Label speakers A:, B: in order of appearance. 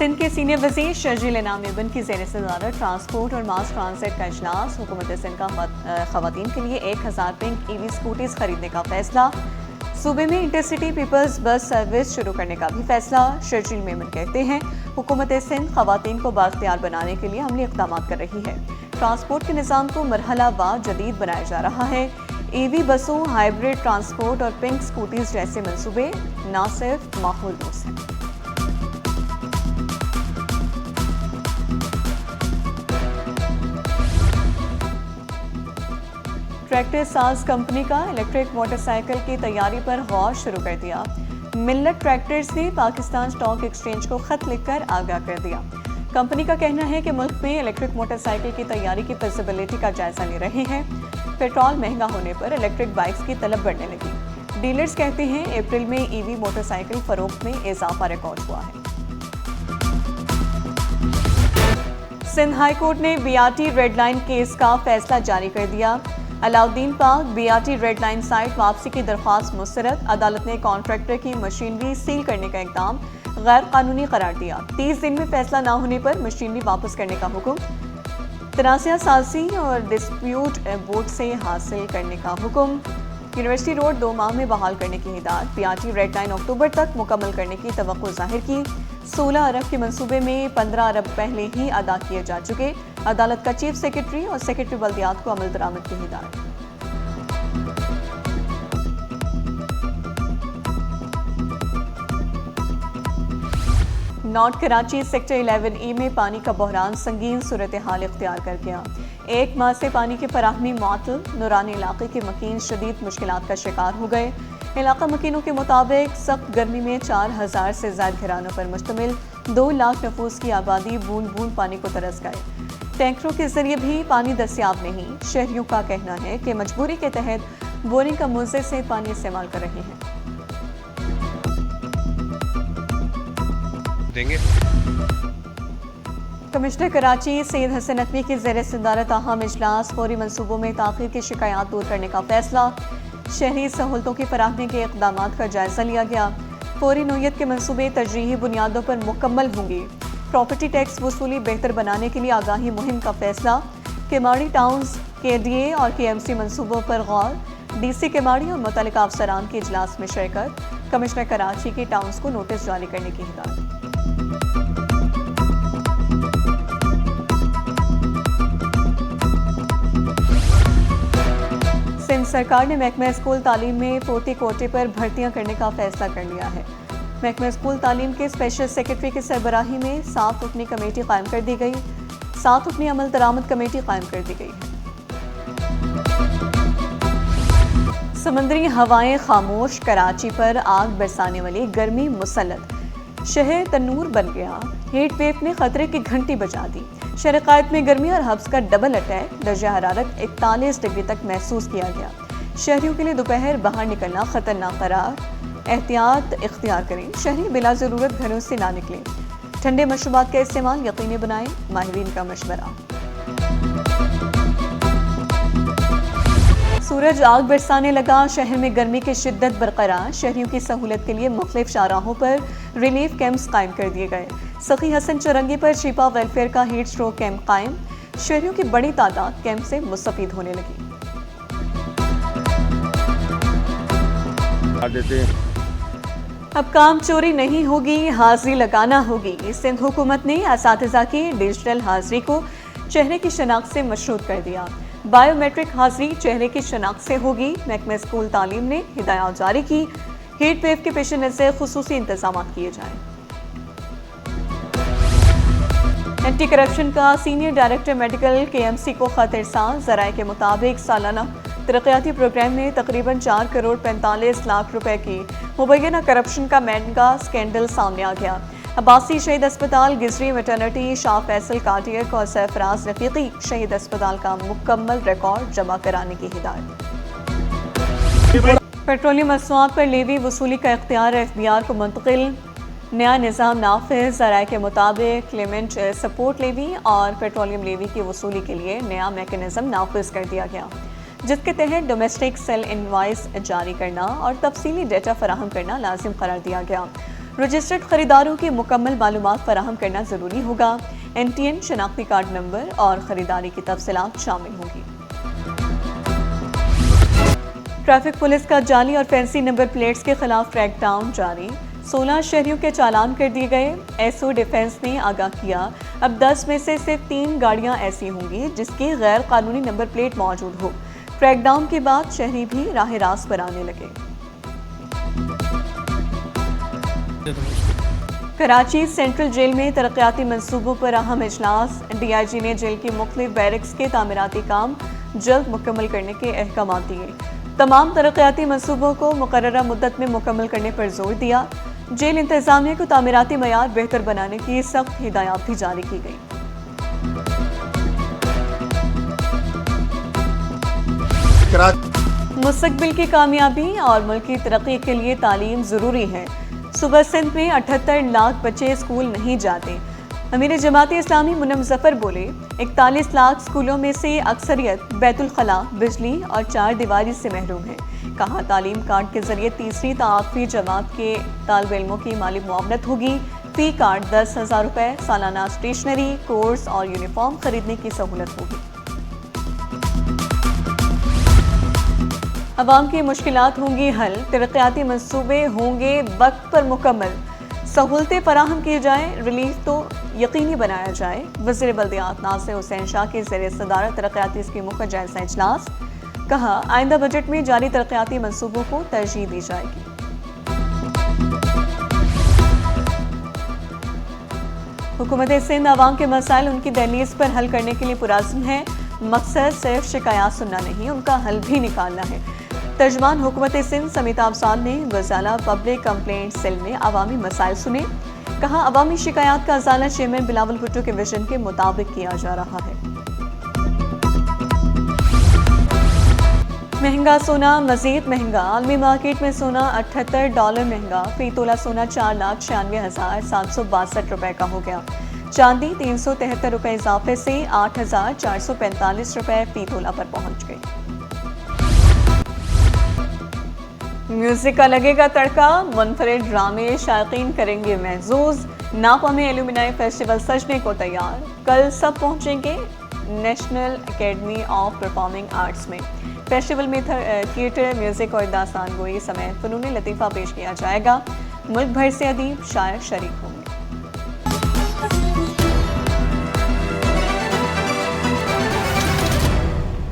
A: سندھ کے سینئر وزیر شرجیل انعام ابن کی زیر صدارت ٹرانسپورٹ اور ماس ٹرانزٹ کا اجلاس۔ حکومت سندھ کا خواتین کے لیے 1000 پنک ای وی اسکوٹیز خریدنے کا فیصلہ۔ صوبے میں انٹرسٹی پیپلز بس سروس شروع کرنے کا بھی فیصلہ۔ شرجیل میمن کہتے ہیں حکومت سندھ خواتین کو بااختیار بنانے کے لیے عملی اقدامات کر رہی ہے۔ ٹرانسپورٹ کے نظام کو مرحلہ وار جدید بنایا جا رہا ہے۔ ای وی بسوں، ہائیبرڈ ٹرانسپورٹ اور پنک اسکوٹیز جیسے منصوبے نہ صرف ماحول دوست ہیں۔ ٹریکٹر ساز کمپنی کا الیکٹرک موٹر سائیکل کی تیاری پر غور شروع کر دیا۔ ملت ٹریکٹرز نے پاکستان اسٹاک ایکسچینج کو خط لکھ کر آگاہ کر دیا۔ کمپنی کا کہنا ہے کہ ملک میں الیکٹرک موٹر سائیکل کی تیاری کی فیزیبلٹی کا جائزہ لے رہے ہیں۔ پیٹرول مہنگا ہونے پر الیکٹرک بائکس کی طلب بڑھنے لگی۔ ڈیلرز کہتے ہیں اپریل میں ای وی موٹر سائیکل فروخت میں اضافہ ریکارڈ ہوا ہے۔ سندھ ہائی کورٹ نے B R T red line case کا فیصلہ جاری کر دیا۔ Alauddin park B R T red line site واپسی کی درخواست مسترد۔ عدالت نے کانٹریکٹر کی مشینری سیل کرنے کا اقدام غیر قانونی قرار دیا۔ 30 دن میں فیصلہ نہ ہونے پر مشینری واپس کرنے کا حکم۔ تنازعہ سازی اور ڈسپیوٹ بورڈ سے حاصل کرنے کا حکم۔ یونیورسٹی روڈ 2 ماہ میں بحال کرنے کی ہدایت۔ B R T red line اکتوبر تک مکمل کرنے کی توقع ظاہر کی۔ 16 ارب کے منصوبے میں 15 ارب پہلے ہی ادا کیے جا چکے۔ عدالت کا چیف سیکرٹری اور سیکرٹری بلدیات کو عمل درآمد کی ہدایت۔ نارتھ کراچی سیکٹر 11E میں پانی کا بحران سنگین صورتحال اختیار کر گیا۔ 1 ماہ سے پانی کی فراہمی معطل۔ نورانی علاقے کے مکین شدید مشکلات کا شکار ہو گئے۔ علاقہ مکینوں کے مطابق سخت گرمی میں 4000 سے زائد گھرانوں پر مشتمل 2 لاکھ نفوس کی آبادی بوند بوند پانی کو ترس گئے۔ ٹینکروں کے ذریعے بھی پانی دستیاب نہیں۔ شہریوں کا کہنا ہے کہ مجبوری کے تحت بورنگ کا ملزے سے پانی استعمال کر رہے ہیں۔ کمشنر کراچی سید حسن نقوی کی زیر صدارت اہم اجلاس۔ فوری منصوبوں میں تاخیر کی شکایات دور کرنے کا فیصلہ۔ شہری سہولتوں کی فراہمی کے اقدامات کا جائزہ لیا گیا۔ فوری نوعیت کے منصوبے ترجیحی بنیادوں پر مکمل ہوں گے۔ پراپرٹی ٹیکس وصولی بہتر بنانے کے لیے آگاہی مہم کا فیصلہ۔ کیماڑی ٹاؤنز کے ڈی اے اور کے ایم سی منصوبوں پر غور۔ ڈی سی کیماڑی اور متعلقہ افسران کے اجلاس میں شرکت۔ کمشنر کراچی کے ٹاؤنز کو نوٹس جاری کرنے کی ہدایت۔ سندھ سرکار نے محکمہ اسکول تعلیم میں فوتی کوٹے پر بھرتیاں کرنے کا فیصلہ کر لیا ہے۔ محکمہ اسکول تعلیم کے اسپیشل سیکرٹری کی سربراہی میں 7 رکنی کمیٹی قائم کر دی گئی۔ 7 رکنی عمل درآمد کمیٹی قائم کر دی گئی ہے۔ سمندری ہوائیں خاموش، کراچی پر آگ برسانے والی گرمی مسلط۔ شہر تنور بن گیا۔ ہیٹ ویو نے خطرے کی گھنٹی بجا دی۔ شہر قائد میں گرمی اور حبس کا ڈبل اٹیک۔ درجہ حرارت 41 ڈگری تک محسوس کیا گیا۔ شہریوں کے لیے دوپہر باہر نکلنا خطرناک قرار۔ احتیاط اختیار کریں، شہری بلا ضرورت گھروں سے نہ نکلیں۔ ٹھنڈے مشروبات کا استعمال یقینی بنائیں، ماہرین کا مشورہ۔ سورج آگ برسانے لگا، شہر میں گرمی کی شدت برقرار۔ شہریوں کی سہولت کے لیے مختلف شاہراہوں پر ریلیف کیمپس قائم کر دیے گئے۔ سخی حسن چورنگی پر شیپا ویلفیئر کا ہیٹ اسٹروک کیمپ قائم۔ شہریوں کی بڑی تعداد کیمپ سے مستفید ہونے لگی۔ اب کام چوری نہیں ہوگی، حاضری لگانا ہوگی۔ سندھ حکومت نے اساتذہ کی ڈیجیٹل حاضری کو چہرے کی شناخت سے مشروط کر دیا۔ بائیو میٹرک حاضری چہرے کی شناخت سے ہوگی۔ محکمہ اسکول تعلیم نے ہدایات جاری کی۔ ہیٹ ویو کے پیش نظر خصوصی انتظامات کیے جائیں۔ اینٹی کرپشن کا سینئر ڈائریکٹر میڈیکل کے ایم سی کو خط ارسال۔ ذرائع کے مطابق سالانہ ترقیاتی پروگرام میں تقریباً 4 کروڑ 45 لاکھ روپے کی مبینہ کرپشن کا مینگا سکینڈل سامنے آ گیا۔ عباسی شہید اسپتال، گزری میٹرنٹی، شاہ فیصل کارڈیئک اور سرفراز رفیقی شہید اسپتال کا مکمل ریکارڈ جمع کرانے کی ہدایت۔ پیٹرولیم مصنوعات پر لیوی وصولی کا اختیار ایف بی آر کو منتقل۔ نیا نظام نافذ۔ ذرائع کے مطابق کلیمنٹ سپورٹ لیوی اور پیٹرولیم لیوی کی وصولی کے لیے نیا میکانزم نافذ کر دیا گیا، جس کے تحت ڈومیسٹک سیل انوائس جاری کرنا اور تفصیلی ڈیٹا فراہم کرنا لازم قرار دیا گیا۔ رجسٹرڈ خریداروں کی مکمل معلومات فراہم کرنا ضروری ہوگا۔ NTN شناختی کارڈ نمبر اور خریداری کی تفصیلات شامل ہوں گی۔ ٹریفک پولیس کا جعلی اور فینسی نمبر پلیٹس کے خلاف کریک ڈاؤن جاری، 16 شہریوں کے چالان کر دیے گئے۔ ایسو ڈیفنس نے آگاہ کیا اب 10 میں سے صرف 3 گاڑیاں ایسی ہوں گی جس کی غیر قانونی نمبر پلیٹ موجود ہو۔ کریک ڈاؤن کے بعد شہری بھی راہ راست پر آنے لگے۔ کراچی سینٹرل جیل میں ترقیاتی منصوبوں پر اہم اجلاس، DIG نے جیل کی مختلف بیرکس کے تعمیراتی کام جلد مکمل کرنے کے احکامات دیے۔ تمام ترقیاتی منصوبوں کو مقررہ مدت میں مکمل کرنے پر زور دیا۔ جیل انتظامیہ کو تعمیراتی معیار بہتر بنانے کی سخت ہدایات بھی جاری کی گئی۔ مستقبل کی کامیابی اور ملک کی ترقی کے لیے تعلیم ضروری ہے۔ صوبہ سندھ میں 78 لاکھ بچے اسکول نہیں جاتے۔ امیر جماعت اسلامی منم ظفر بولے 41 لاکھ اسکولوں میں سے اکثریت بیت الخلاء، بجلی اور 4 دیواری سے محروم ہے۔ کہا تعلیم کارڈ کے ذریعے تیسری تا 8ویں جماعت کے طالب علموں کی مالی معاونت ہوگی۔ فی کارڈ 10,000 روپے، سالانہ اسٹیشنری، کورس اور یونیفارم خریدنے کی سہولت ہوگی۔ عوام کی مشکلات ہوں گی حل، ترقیاتی منصوبے ہوں گے وقت پر مکمل، سہولتیں فراہم کی جائیں، ریلیف تو یقینی بنایا جائے۔ وزیر بلدیات ناصر حسین شاہ کی زیر صدارت ترقیاتی اسکیموں کا جائزہ اجلاس، کہا آئندہ بجٹ میں جاری ترقیاتی منصوبوں کو ترجیح دی جائے گی۔ حکومت سندھ عوام کے مسائل ان کی دہلیز پر حل کرنے کے لیے پرعزم ہے۔ مقصد صرف شکایات سننا نہیں، ان کا حل بھی نکالنا ہے۔ ترجمان حکومت سندھ سمیتا افضال نے وزالہ پبلک کمپلینٹ سیل میں عوامی مسائل سنے، کہا عوامی شکایات کا ازالہ چیئرمین بلاول بھٹو کے ویژن کے مطابق کیا جا رہا ہے۔ مہنگا سونا مزید مہنگا، عالمی مارکیٹ میں سونا $78 مہنگا، فی تولہ سونا 4,96,762 روپے کا ہو گیا۔ چاندی 373 روپے اضافے سے 8,445 روپے فی تولہ پر پہنچ گئی۔ میوزک کا لگے گا تڑکا، منفرد ڈرامے شائقین کریں گے محظوظ۔ ناپا میں ایلومنائی فیسٹیول سجنے کو تیار، کل سب پہنچیں گے national academy of performing arts میں۔ فیسٹیول میں تھیٹر، میوزک اور داستان گوئی سمیت فنون لطیفہ پیش کیا جائے گا۔ ملک بھر سے ادیب، شاعر شریک ہوں گے۔